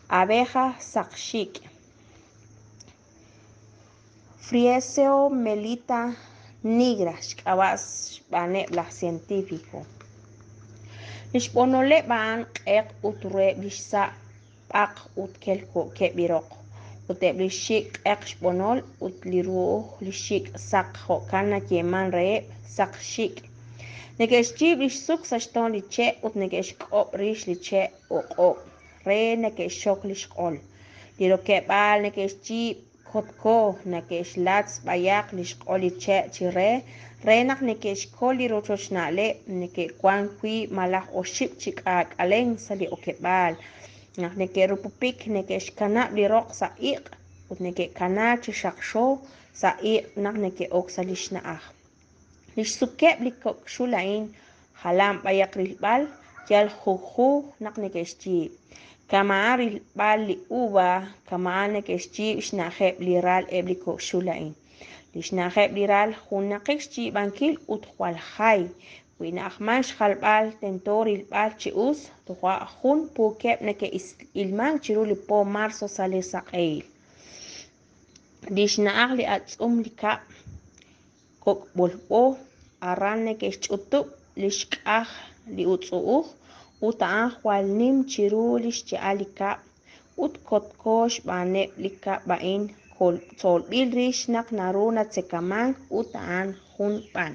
abeja saqxic', Frieseo melita nigra xk'ab'as xb'aneb' laj científico. Lixb'onoleb' b'an q'eq ut rueb' lixsa' b'aq ut kel ko'keb' iroq ut eb' li xic' q'eq xb'onol ut li ru'uj li xic' saq jo'kan nakieman reheb' saqxic'. Neke'xch'ib' li xsuк sa xton li che' ut neke'xk'ob' rix li che' oq'ob' re neke'xxok li xq'ol. Li rokeb'al neke'xch'ib' kotko neke'xlatz' b'ayaq li xq'ol li che' chire re naq neke'xkol li rochochna'leb' neke'kwan kwiib' malaj oxib' chik'ak'alen sa li okeb'al. Naq neke'rupupik neke'xkanab' li roq sa iq' ut neke'kanal chi xaqxow sa iq' naq neke'ok sa li xna'aj. Li xsukeb' li kok'xula'in jalam b'ayaq rilb'al yal jujjuj naq neke'xch'ib'. Kama'an rilb'al li uva kama'an neke'xch'ib' xna'jeb' li ral eb' li kok'xula'in. Li xna'jeb' li ral jun naqik xch'ib'ankil ut jwal jaay. Wi na'jman xjalb'al tentoo rilb'al chi us toja' jun pukeb' neke'ilman chiru li po marzo sa li saq'eyl. Li xna'aj li atz'um li kab' kok'b'olb'oj arran neke'xch'utub' li xk'aj li utz'u'uj ut ta'an jwal nim chiru li xche'al li kab' ut kotko xb'aneb' li kab' b'a'in tzolb'il rix naq naru natzekaman ut ta'an jun b'an.